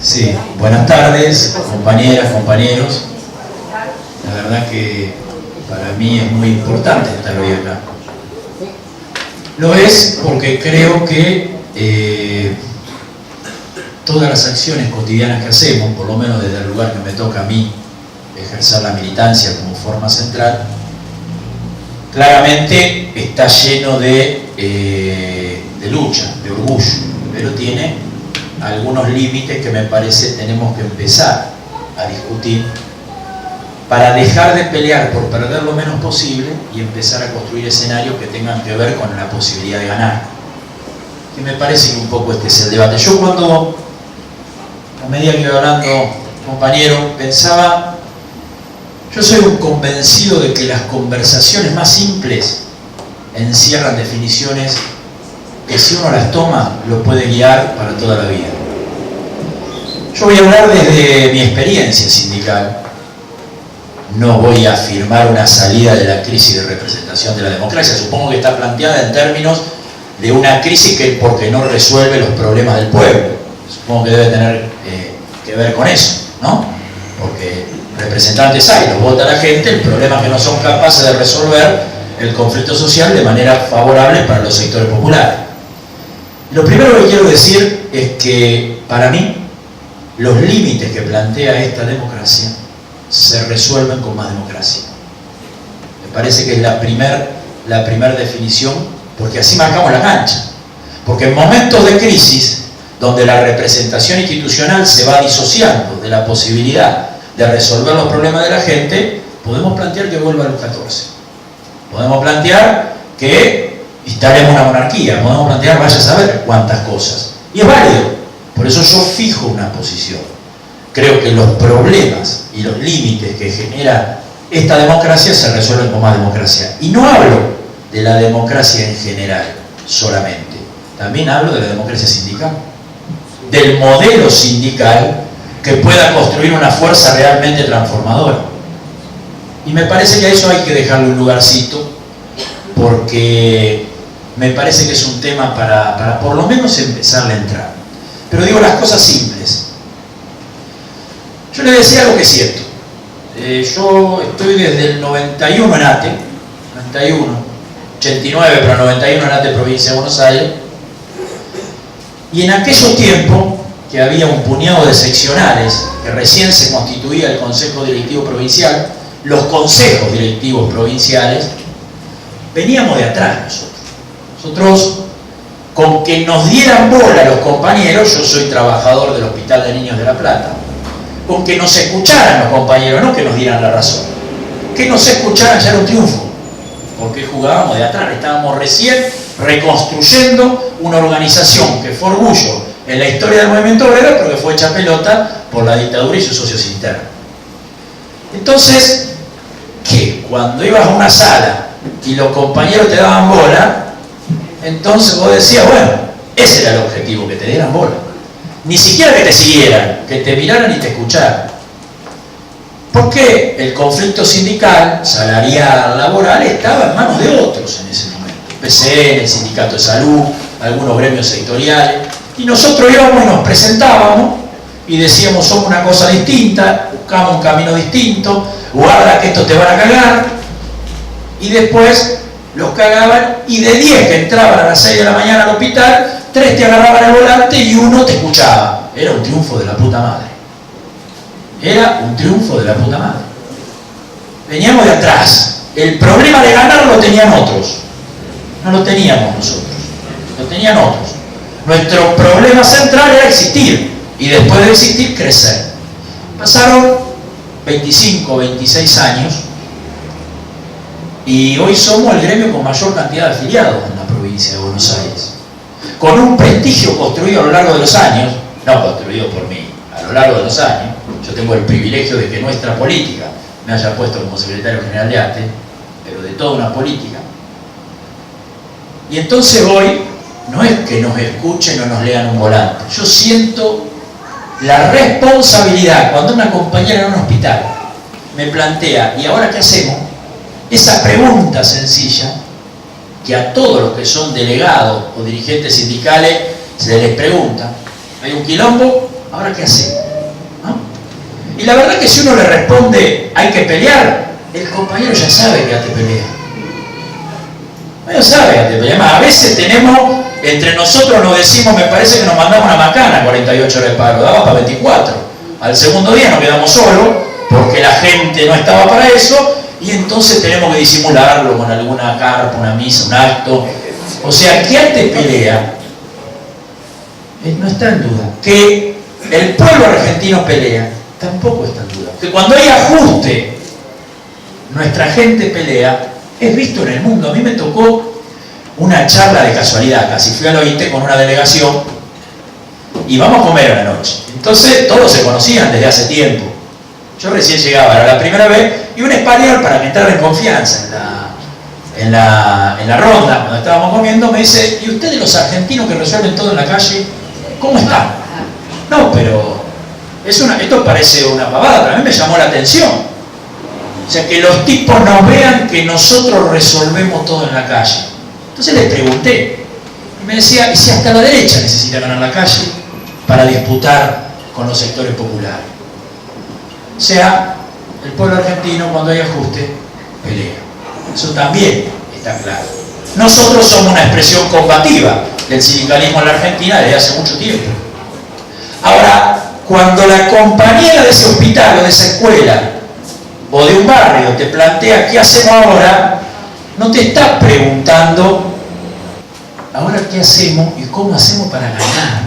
Sí, buenas tardes, compañeras, compañeros. La verdad que para mí es muy importante estar hoy acá. Lo es porque creo que todas las acciones cotidianas que hacemos, por lo menos desde el lugar que me toca a mí ejercer la militancia como forma central, claramente está lleno de lucha, de orgullo, pero tiene algunos límites que me parece tenemos que empezar a discutir para dejar de pelear por perder lo menos posible y empezar a construir escenarios que tengan que ver con la posibilidad de ganar. Que me parece que un poco este es el debate. Yo cuando, a medida que iba hablando, compañero, pensaba, yo soy un convencido de que las conversaciones más simples encierran definiciones que si uno las toma, lo puede guiar para toda la vida. Yo voy a hablar desde mi experiencia sindical. No voy a afirmar una salida de la crisis de representación de la democracia. Supongo que está planteada en términos de una crisis que porque no resuelve los problemas del pueblo. Supongo que debe tener que ver con eso, ¿no? Porque representantes hay, los vota la gente, el problema es que no son capaces de resolver el conflicto social de manera favorable para los sectores populares. Lo primero que quiero decir es que, para mí, los límites que plantea esta democracia se resuelven con más democracia. Me parece que es la primer definición, porque así marcamos la cancha. Porque en momentos de crisis, donde la representación institucional se va disociando de la posibilidad de resolver los problemas de la gente, podemos plantear que vuelva a los 14. Podemos plantear que instalemos una monarquía, podemos plantear vaya a saber cuántas cosas. Y es válido. Por eso yo fijo una posición. Creo que los problemas y los límites que genera esta democracia se resuelven con más democracia. Y no hablo de la democracia en general solamente. También hablo de la democracia sindical. Del modelo sindical que pueda construir una fuerza realmente transformadora. Y me parece que a eso hay que dejarle un lugarcito, porque me parece que es un tema para por lo menos empezar a entrar. Pero digo las cosas simples. Yo le decía algo que es cierto. Yo estoy desde el 91 en ATE, 89, pero 91 en ATE, provincia de Buenos Aires. Y en aquellos tiempos, que había un puñado de seccionales, que recién se constituía el Consejo Directivo Provincial, los consejos directivos provinciales, veníamos de atrás nosotros. Nosotros, con que nos dieran bola los compañeros, yo soy trabajador del Hospital de Niños de La Plata, con que nos escucharan los compañeros, no que nos dieran la razón, que nos escucharan ya era un triunfo, porque jugábamos de atrás, estábamos recién reconstruyendo una organización que fue orgullo en la historia del movimiento obrero, pero que fue hecha pelota por la dictadura y sus socios internos. Entonces, ¿qué? Cuando ibas a una sala y los compañeros te daban bola, entonces vos decías, bueno, ese era el objetivo, que te dieran bola. Ni siquiera que te siguieran, que te miraran y te escucharan. Porque el conflicto sindical, salarial, laboral, estaba en manos de otros en ese momento. PCN, el Sindicato de Salud, algunos gremios sectoriales. Y nosotros íbamos y nos presentábamos y decíamos, somos una cosa distinta, buscamos un camino distinto, guarda que esto te van a cagar. Y después los cagaban, y de 10 que entraban a las 6 de la mañana al hospital, 3 te agarraban el volante y 1 te escuchaba. Era un triunfo de la puta madre. Era un triunfo de la puta madre. Veníamos de atrás. El problema de ganar lo tenían otros. No lo teníamos nosotros. Lo tenían otros. Nuestro problema central era existir. Y después de existir, crecer. Pasaron 25, 26 años. Y hoy somos el gremio con mayor cantidad de afiliados en la provincia de Buenos Aires. Con un prestigio construido a lo largo de los años, no construido por mí, a lo largo de los años. Yo tengo el privilegio de que nuestra política me haya puesto como secretario general de ATE, pero de toda una política. Y entonces hoy, no es que nos escuchen o nos lean un volante. Yo siento la responsabilidad, cuando una compañera en un hospital me plantea, ¿y ahora qué hacemos? Esa pregunta sencilla, que a todos los que son delegados o dirigentes sindicales se les pregunta, ¿hay un quilombo? ¿ahora qué hacemos? ¿No? Y la verdad que si uno le responde, hay que pelear, el compañero ya sabe que ya te pelea. Ya sabe que te pelea. Además, a veces tenemos, entre nosotros nos decimos, me parece que nos mandamos una macana, 48 horas de paro, daba para 24. Al segundo día nos quedamos solos, porque la gente no estaba para eso, y entonces tenemos que disimularlo con alguna carpa, una misa, un acto. O sea, que te pelea, no está en duda. Que el pueblo argentino pelea, tampoco está en duda. Que cuando hay ajuste, nuestra gente pelea, es visto en el mundo. A mí me tocó una charla de casualidad, casi fui al OIT con una delegación, y vamos a comer a la noche. Entonces todos se conocían desde hace tiempo. Yo recién llegaba, era la primera vez, y un español, para que entrara en confianza en la ronda, cuando estábamos comiendo, me dice, ¿y ustedes los argentinos que resuelven todo en la calle, cómo están? No, pero esto parece una pavada, pero a mí me llamó la atención. O sea, que los tipos nos vean que nosotros resolvemos todo en la calle. Entonces les pregunté, y me decía, ¿y si hasta la derecha necesita ganar la calle para disputar con los sectores populares? O sea, el pueblo argentino, cuando hay ajuste, pelea. Eso también está claro. Nosotros somos una expresión combativa del sindicalismo en la Argentina desde hace mucho tiempo. Ahora, cuando la compañera de ese hospital o de esa escuela o de un barrio te plantea qué hacemos ahora, no te está preguntando ahora qué hacemos y cómo hacemos para ganar.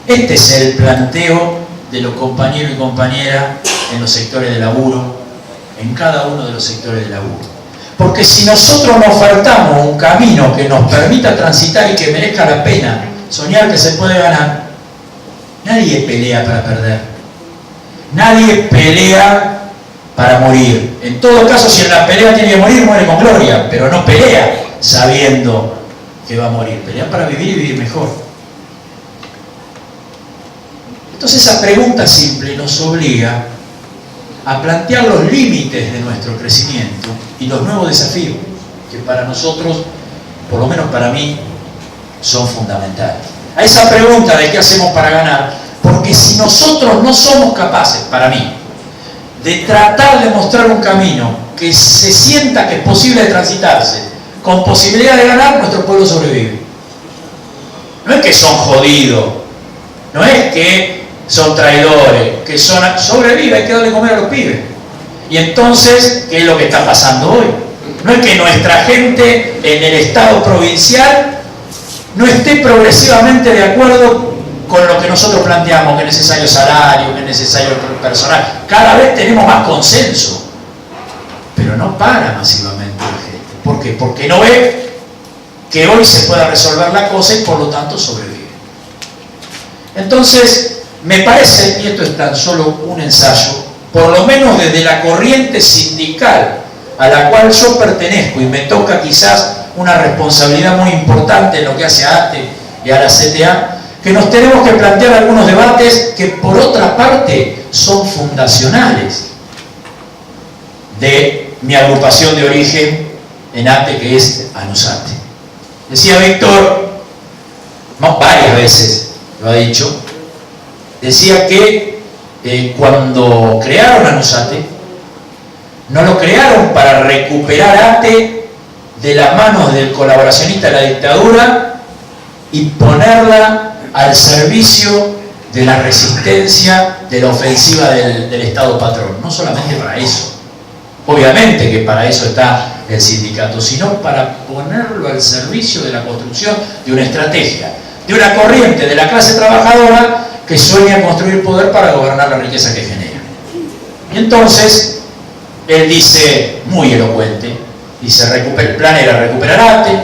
Este es el planteo de los compañeros y compañeras en los sectores de laburo, en cada uno de los sectores de laburo. Porque si nosotros nos ofertamos un camino que nos permita transitar y que merezca la pena soñar que se puede ganar, nadie pelea para perder. Nadie pelea para morir. En todo caso, si en la pelea tiene que morir, muere con gloria, pero no pelea sabiendo que va a morir. Pelea para vivir y vivir mejor. Entonces esa pregunta simple nos obliga a plantear los límites de nuestro crecimiento y los nuevos desafíos que para nosotros, por lo menos para mí, son fundamentales. A esa pregunta de qué hacemos para ganar, porque si nosotros no somos capaces, para mí, de tratar de mostrar un camino que se sienta que es posible de transitarse, con posibilidad de ganar, nuestro pueblo sobrevive. No es que son jodidos, no es que son traidores, que sobrevive, hay que darle comer a los pibes. Y entonces, ¿qué es lo que está pasando hoy? No es que nuestra gente en el Estado provincial no esté progresivamente de acuerdo con lo que nosotros planteamos, que es necesario salario, que es necesario personal. Cada vez tenemos más consenso, pero no para masivamente la gente. ¿Por qué? Porque no ve que hoy se pueda resolver la cosa y por lo tanto sobrevive. Entonces, me parece, y esto es tan solo un ensayo, por lo menos desde la corriente sindical a la cual yo pertenezco y me toca quizás una responsabilidad muy importante en lo que hace a ATE y a la CTA, que nos tenemos que plantear algunos debates que por otra parte son fundacionales de mi agrupación de origen en ATE, que es ANUSATE. Decía Víctor, varias veces lo ha dicho, decía que cuando crearon ANUSATE, no lo crearon para recuperar ATE de las manos del colaboracionista de la dictadura y ponerla al servicio de la resistencia, de la ofensiva del Estado patrón. No solamente para eso, obviamente que para eso está el sindicato, sino para ponerlo al servicio de la construcción de una estrategia, de una corriente de la clase trabajadora que sueña construir poder para gobernar la riqueza que genera. Y entonces, él dice, muy elocuente, dice, el plan era recuperar ATE,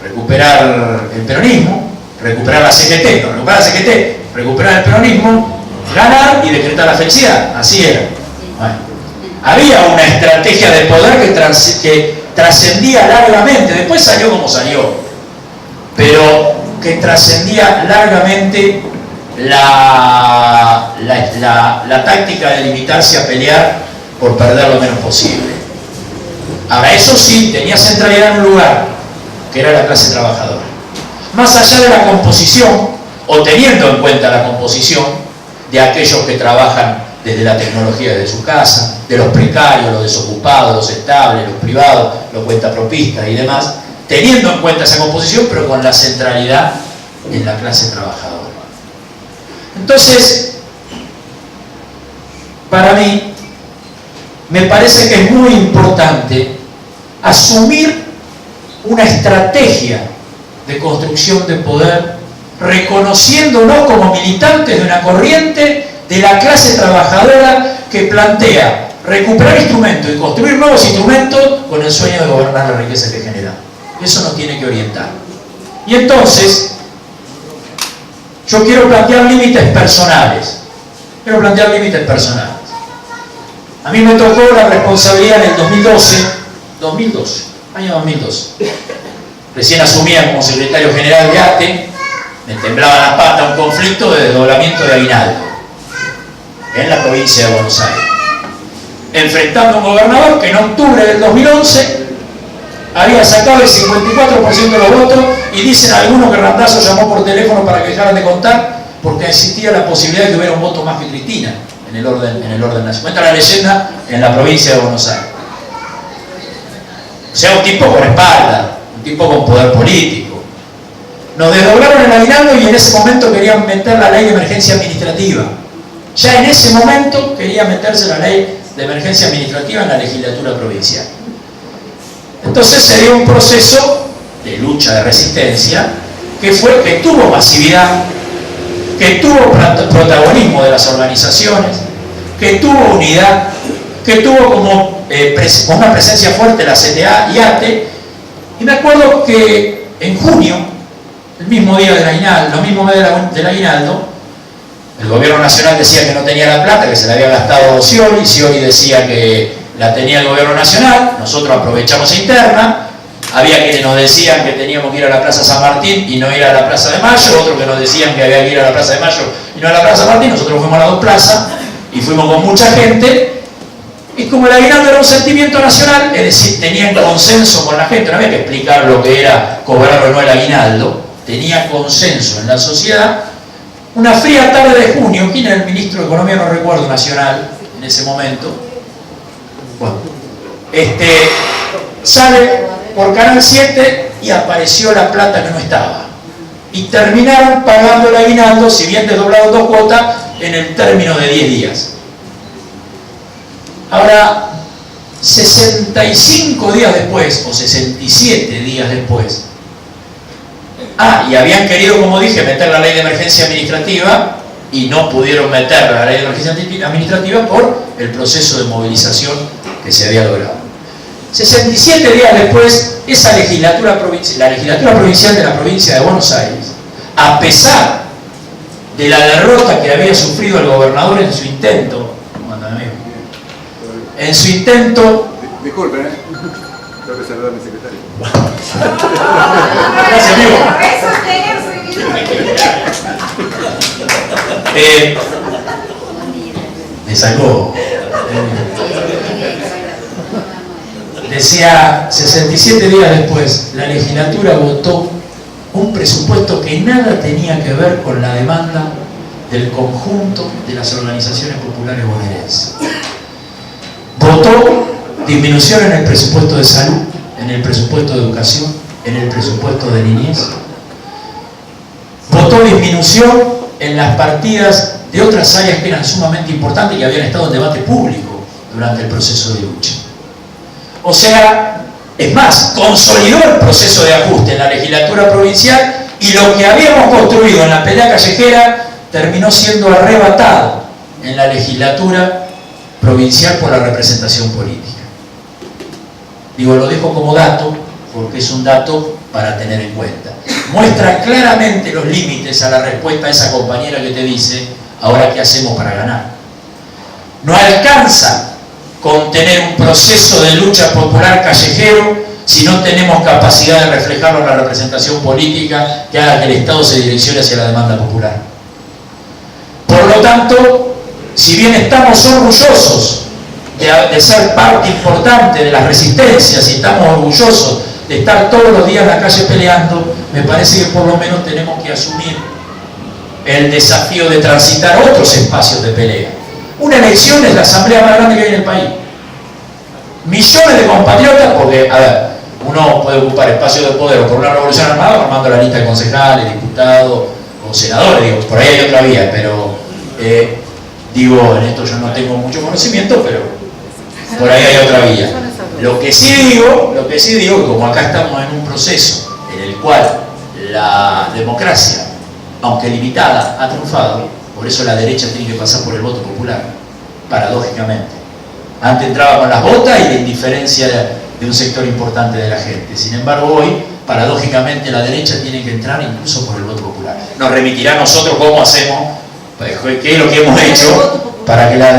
recuperar el peronismo, recuperar la CGT, no recuperar la CGT, recuperar el peronismo, ganar y decretar la felicidad. Así era. Bueno, había una estrategia de poder que trascendía largamente, después salió como salió, pero que trascendía largamente la táctica de limitarse a pelear por perder lo menos posible. Ahora, eso sí, tenía centralidad en un lugar, que era la clase trabajadora. Más allá de la composición, o teniendo en cuenta la composición de aquellos que trabajan desde la tecnología de su casa, de los precarios, los desocupados, los estables, los privados, los cuentapropistas y demás, teniendo en cuenta esa composición, pero con la centralidad en la clase trabajadora. Entonces, para mí, me parece que es muy importante asumir una estrategia de construcción de poder, reconociéndonos como militantes de una corriente de la clase trabajadora que plantea recuperar instrumentos y construir nuevos instrumentos con el sueño de gobernar la riqueza que genera. Eso nos tiene que orientar. Y entonces, yo quiero plantear límites personales. A mí me tocó la responsabilidad en el 2012, año 2012. Recién asumía como secretario general de ATE, me temblaba la pata un conflicto de desdoblamiento de aguinaldo en la provincia de Buenos Aires, enfrentando a un gobernador que en octubre del 2011 había sacado el 54% de los votos, y dicen algunos que Randazzo llamó por teléfono para que dejaran de contar porque existía la posibilidad de que hubiera un voto más que Cristina en el orden nacional. Cuenta la leyenda en la provincia de Buenos Aires. O sea, un tipo con espalda, un tipo con poder político. Nos desdoblaron el aguinaldo y en ese momento querían meter la ley de emergencia administrativa. Ya en ese momento quería meterse la ley de emergencia administrativa en la legislatura provincial. Entonces se dio un proceso de lucha, de resistencia, que tuvo masividad, que tuvo protagonismo de las organizaciones, que tuvo unidad, que tuvo como una presencia fuerte la CTA y ATE. Y me acuerdo que en junio, el mismo día del aguinaldo, el gobierno nacional decía que no tenía la plata, que se la había gastado Scioli decía que la tenía el gobierno nacional. Nosotros aprovechamos interna. Había quienes nos decían que teníamos que ir a la Plaza San Martín y no ir a la Plaza de Mayo, otros que nos decían que había que ir a la Plaza de Mayo y no a la Plaza San Martín. Nosotros fuimos a las dos plazas y fuimos con mucha gente, y como el aguinaldo era un sentimiento nacional, es decir, tenían consenso con la gente, no había que explicar lo que era cobrar o no el aguinaldo, tenía consenso en la sociedad. Una fría tarde de junio, ¿quién era el ministro de Economía? No recuerdo, nacional, en ese momento. Bueno, sale por Canal 7 y apareció la plata que no estaba. Y terminaron pagando el aguinaldo, si bien desdoblado 2 cuotas, en el término de 10 días. Ahora, 65 días después, o 67 días después, y habían querido, como dije, meter la ley de emergencia administrativa, y no pudieron meter la ley de emergencia administrativa por el proceso de movilización que se había logrado. 67 días después, la legislatura provincial de la provincia de Buenos Aires, a pesar de la derrota que había sufrido el gobernador en su intento, Disculpen, tengo que saludar a mi secretario. Gracias, amigo. Me sacó. Decía, 67 días después, la legislatura votó un presupuesto que nada tenía que ver con la demanda del conjunto de las organizaciones populares bonaerenses. Votó disminución en el presupuesto de salud, en el presupuesto de educación, en el presupuesto de niñez. Votó disminución en las partidas de otras áreas que eran sumamente importantes y que habían estado en debate público durante el proceso de lucha. O sea, es más, consolidó el proceso de ajuste en la legislatura provincial, y lo que habíamos construido en la pelea callejera terminó siendo arrebatado en la legislatura provincial por la representación política. Digo, lo dejo como dato porque es un dato para tener en cuenta. Muestra claramente los límites a la respuesta a esa compañera que te dice, ¿ahora qué hacemos para ganar? No alcanza con tener un proceso de lucha popular callejero si no tenemos capacidad de reflejarlo en la representación política que haga que el Estado se direccione hacia la demanda popular. Por lo tanto, si bien estamos orgullosos de ser parte importante de las resistencias y estamos orgullosos de estar todos los días en la calle peleando, me parece que por lo menos tenemos que asumir el desafío de transitar otros espacios de pelea. Una elección es la asamblea más grande que hay en el país. Millones de compatriotas, porque, a ver, uno puede ocupar espacios de poder o por una revolución armada o armando la lista de concejales, diputados o senadores, digo, por ahí hay otra vía, pero digo, en esto yo no tengo mucho conocimiento, pero por ahí hay otra vía. Lo que sí digo, que como acá estamos en un proceso en el cual la democracia, aunque limitada, ha triunfado, por eso la derecha tiene que pasar por el voto popular, paradójicamente. Antes entraba con las botas y la indiferencia de un sector importante de la gente. Sin embargo, hoy, paradójicamente, la derecha tiene que entrar incluso por el voto popular. Nos remitirá a nosotros cómo hacemos, qué es lo que hemos hecho para que la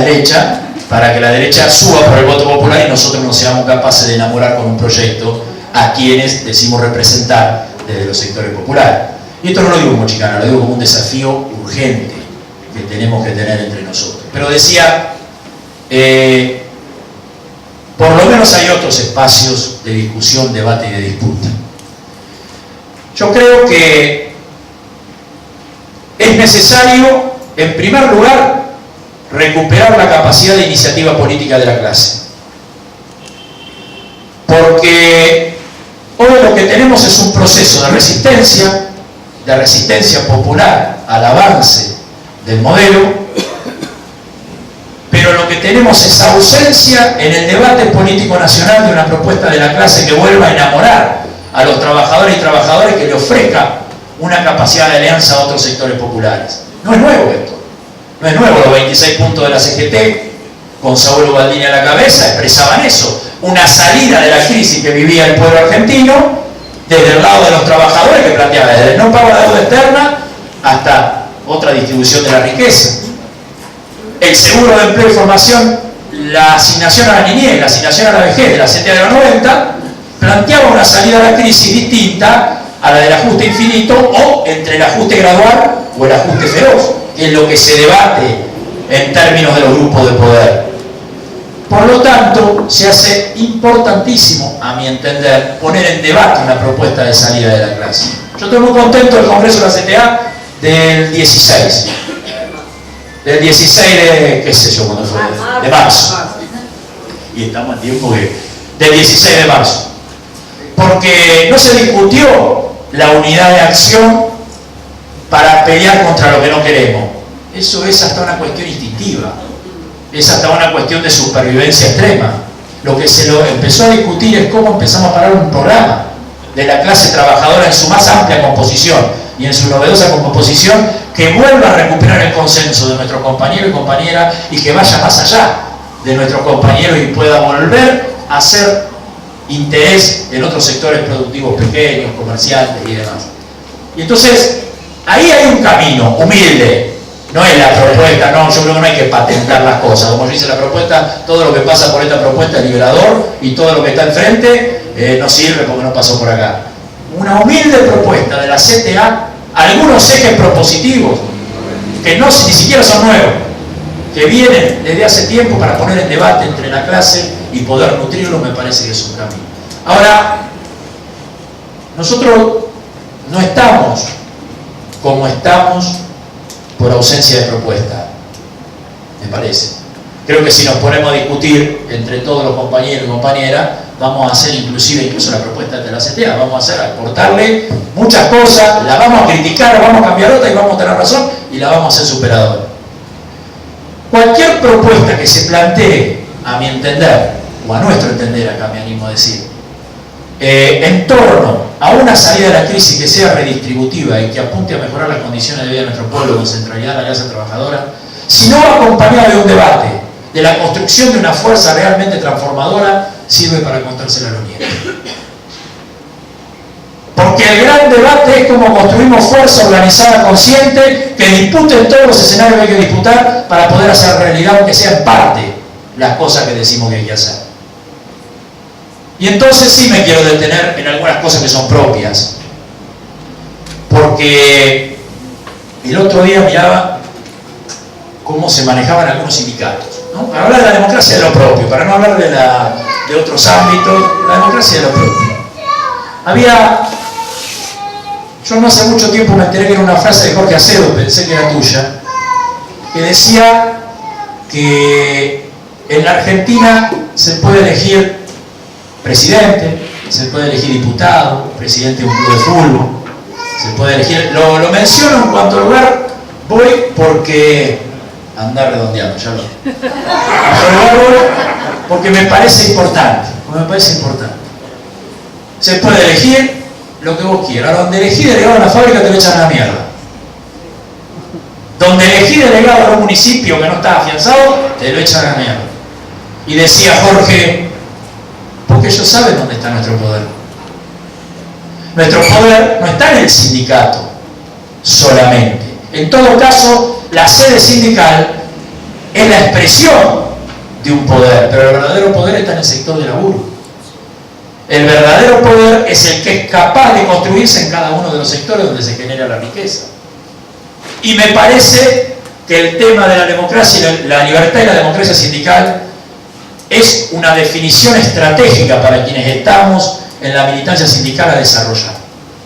derecha suba por el voto popular y nosotros no seamos capaces de enamorar con un proyecto a quienes decimos representar desde los sectores populares. Y esto no lo digo como chicana, lo digo como un desafío urgente que tenemos que tener entre nosotros. Pero decía, por lo menos hay otros espacios de discusión, debate y de disputa. Yo creo que es necesario, en primer lugar, recuperar la capacidad de iniciativa política de la clase. Porque hoy lo que tenemos es un proceso de resistencia popular al avance del modelo, pero lo que tenemos es ausencia en el debate político nacional de una propuesta de la clase que vuelva a enamorar a los trabajadores y trabajadoras, que le ofrezca una capacidad de alianza a otros sectores populares. No es nuevo esto, no es nuevo. Los 26 puntos de la CGT, con Saúl Ubaldini a la cabeza, expresaban eso, una salida de la crisis que vivía el pueblo argentino desde el lado de los trabajadores, que planteaba desde el no pago de deuda externa hasta otra distribución de la riqueza. El seguro de empleo y formación, la asignación a la niñez, la asignación a la vejez de la CTA de los 90, planteaba una salida a la crisis distinta a la del ajuste infinito o entre el ajuste gradual o el ajuste feroz, que es lo que se debate en términos de los grupos de poder. Por lo tanto, se hace importantísimo, a mi entender, poner en debate una propuesta de salida de la clase. Yo estoy muy contento del Congreso de la CTA del 16. Del 16 de, qué sé yo cuándo fue, de marzo. Y estamos en tiempo del 16 de marzo. Porque no se discutió la unidad de acción para pelear contra lo que no queremos. Eso es hasta una cuestión instintiva. Es hasta una cuestión de supervivencia extrema. Lo que se lo empezó a discutir es cómo empezamos a parar un programa de la clase trabajadora en su más amplia composición y en su novedosa composición, que vuelva a recuperar el consenso de nuestros compañeros y compañeras y que vaya más allá de nuestros compañeros y pueda volver a ser interés en otros sectores productivos pequeños, comerciantes y demás. Y entonces, ahí hay un camino humilde. No es la propuesta, no, yo creo que no hay que patentar las cosas. Como yo hice la propuesta, todo lo que pasa por esta propuesta es liberador y todo lo que está enfrente no sirve porque no pasó por acá. Una humilde propuesta de la CTA, algunos ejes propositivos que ni siquiera son nuevos, que vienen desde hace tiempo para poner en debate entre la clase y poder nutrirlo, me parece que es un camino. Ahora, nosotros no estamos como estamos por ausencia de propuesta, me parece. Creo que si nos ponemos a discutir entre todos los compañeros y compañeras, vamos a hacer incluso la propuesta de la CTA, vamos a hacer, aportarle muchas cosas, la vamos a criticar, vamos a cambiar otra y vamos a tener razón y la vamos a hacer superadora. Cualquier propuesta que se plantee, a mi entender, o a nuestro entender, acá me animo a decir, en torno a una salida de la crisis que sea redistributiva y que apunte a mejorar las condiciones de vida de nuestro pueblo con centralidad en la clase trabajadora, si no va acompañado de un debate, de la construcción de una fuerza realmente transformadora, sirve para contársela a los nietos. Porque el gran debate es cómo construimos fuerza organizada, consciente, que dispute en todos los escenarios que hay que disputar para poder hacer realidad, aunque sea en parte, las cosas que decimos que hay que hacer. Y entonces sí me quiero detener en algunas cosas que son propias. Porque el otro día miraba cómo se manejaban algunos sindicatos, ¿no? Para hablar de la democracia de lo propio, para no hablar de otros ámbitos, la democracia de lo propio. Había Yo no hace mucho tiempo me enteré que era una frase de Jorge Acedo, pensé que era tuya, que decía que en la Argentina se puede elegir presidente, se puede elegir diputado, presidente de un club de fútbol, se puede elegir, lo menciono en cuanto al lugar, voy porque, andar redondeando, ya lo voy, porque me parece importante, se puede elegir lo que vos quieras. Donde elegí delegado en la fábrica te lo echan a la mierda. Donde elegí delegado en un municipio que no está afianzado, te lo echan a la mierda. Y decía Jorge, porque ellos saben dónde está nuestro poder. Nuestro poder no está en el sindicato solamente. En todo caso, la sede sindical es la expresión de un poder, pero el verdadero poder está en el sector de laburo. El verdadero poder es el que es capaz de construirse en cada uno de los sectores donde se genera la riqueza. Y me parece que el tema de la democracia, la libertad y la democracia sindical es una definición estratégica para quienes estamos en la militancia sindical a desarrollar.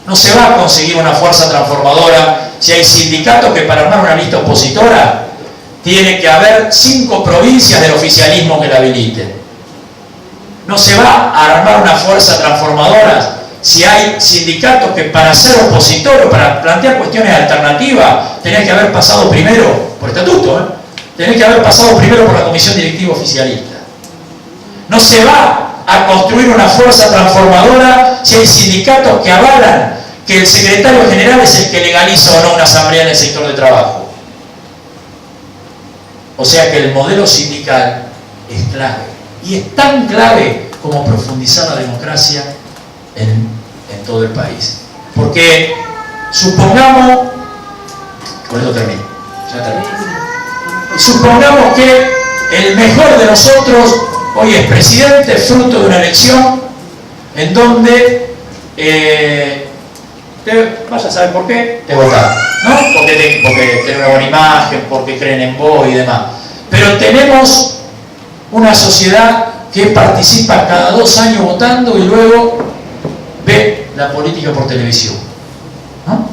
No se va a conseguir una fuerza transformadora si hay sindicatos que para armar una lista opositora tiene que haber 5 provincias del oficialismo que la habiliten. No se va a armar una fuerza transformadora si hay sindicatos que para ser opositores, para plantear cuestiones alternativas, tenés que haber pasado primero, por estatuto, tenés que haber pasado primero por la comisión directiva oficialista. No se va a construir una fuerza transformadora si hay sindicatos que avalan que el secretario general es el que legaliza o no una asamblea en el sector de trabajo. O sea que el modelo sindical es clave. Y es tan clave como profundizar la democracia en todo el país. Porque supongamos, con esto termino, ya termino. Supongamos que el mejor de nosotros hoy es presidente, fruto de una elección en donde vaya a saber por qué te votaron, ¿no? Porque tienen una buena imagen, porque creen en vos y demás. Pero tenemos una sociedad que participa cada 2 años votando y luego ve la política por televisión, ¿no?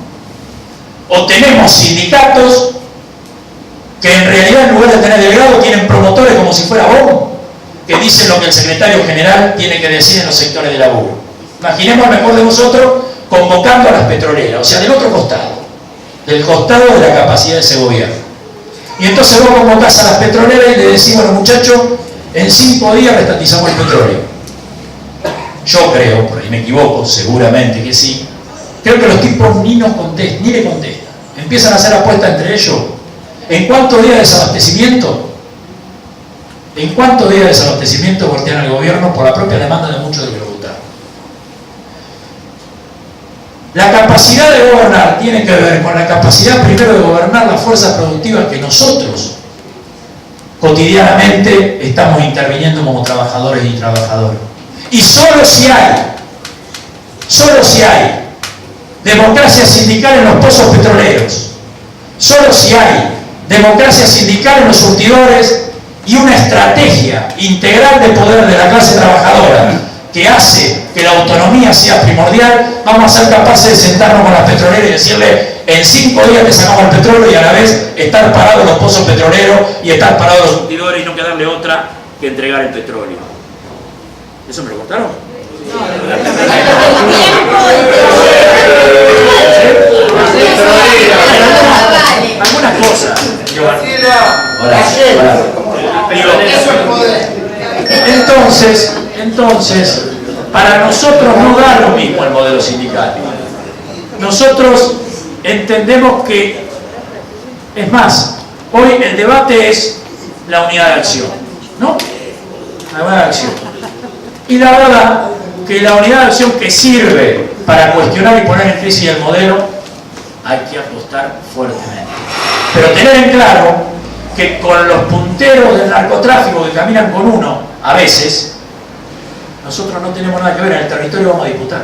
O tenemos sindicatos que en realidad en lugar de tener delegado tienen promotores como si fuera vos, que dicen lo que el secretario general tiene que decir en los sectores de laburo. Imaginemos al mejor de nosotros convocando a las petroleras, o sea, del otro costado, del costado de la capacidad de ese gobierno. Y entonces vos convocás a las petroleras y le decís, bueno muchachos, en 5 días restatizamos el petróleo. Yo creo, por ahí me equivoco, seguramente que sí, creo que los tipos ni le contestan. Empiezan a hacer apuestas entre ellos. ¿En cuántos días de desabastecimiento? ¿En cuántos días de desabastecimiento voltean al gobierno por la propia demanda de muchos de los que lo votaron? La capacidad de gobernar tiene que ver con la capacidad primero de gobernar las fuerzas productivas que nosotros cotidianamente estamos interviniendo como trabajadores y trabajadoras. Y solo si hay democracia sindical en los pozos petroleros, solo si hay democracia sindical en los surtidores y una estrategia integral de poder de la clase trabajadora que hace que la autonomía sea primordial, vamos a ser capaces de sentarnos con las petroleras y decirle, en 5 días te sacamos el petróleo y a la vez estar parados los pozos petroleros y estar parados los surtidores y no quedarle otra que entregar el petróleo. ¿Eso me lo contaron? Algunas cosas. Entonces, para nosotros no da lo mismo el modelo sindical. Nosotros entendemos que, es más, hoy el debate es la unidad de acción, ¿no? La unidad de acción. Y la verdad que la unidad de acción que sirve para cuestionar y poner en crisis el modelo, hay que apostar fuertemente. Pero tener en claro que con los punteros del narcotráfico que caminan con uno, a veces, nosotros no tenemos nada que ver, en el territorio vamos a disputar.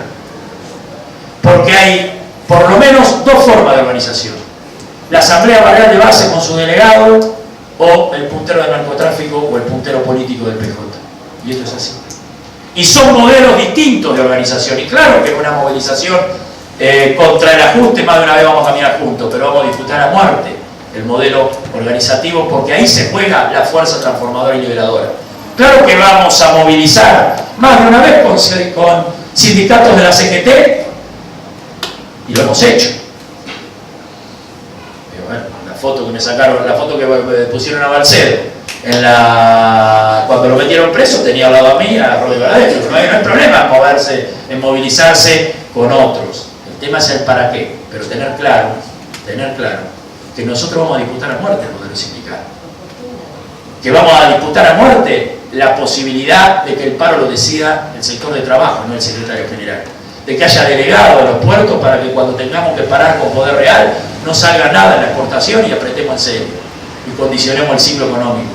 Porque hay por lo menos 2 formas de organización. La asamblea barrial de base con su delegado, o el puntero del narcotráfico o el puntero político del PJ. Y esto es así. Y son modelos distintos de organización. Y claro que una movilización contra el ajuste, más de una vez vamos a caminar juntos, pero vamos a disputar a muerte el modelo organizativo, porque ahí se juega la fuerza transformadora y liberadora. Claro que vamos a movilizar más de una vez con sindicatos de la CGT, y lo hemos hecho. Pero bueno, la foto que me sacaron, la foto que me pusieron a Balcedo, cuando lo metieron preso, tenía al lado a mí, a Rodrigo Varadero. No hay problema en moverse, en movilizarse con otros. El tema es el para qué, pero tener claro que nosotros vamos a disputar a muerte el modelo sindical. Que vamos a disputar a muerte la posibilidad de que el paro lo decida el sector de trabajo, no el secretario general. De que haya delegado a los puertos para que cuando tengamos que parar con poder real no salga nada en la exportación y apretemos en serio y condicionemos el ciclo económico.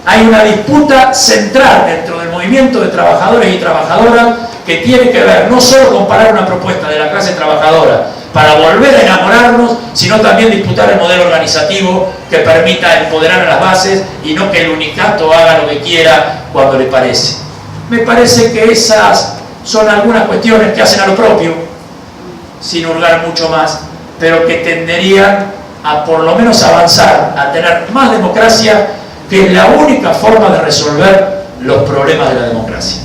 Hay una disputa central dentro del movimiento de trabajadores y trabajadoras que tiene que ver no solo con parar una propuesta de la clase trabajadora para volver a enamorarnos, sino también disputar el modelo organizativo que permita empoderar a las bases y no que el unicato haga lo que quiera cuando le parece. Me parece que esas son algunas cuestiones que hacen a lo propio, sin hurgar mucho más, pero que tenderían a por lo menos avanzar, a tener más democracia, que es la única forma de resolver los problemas de la democracia.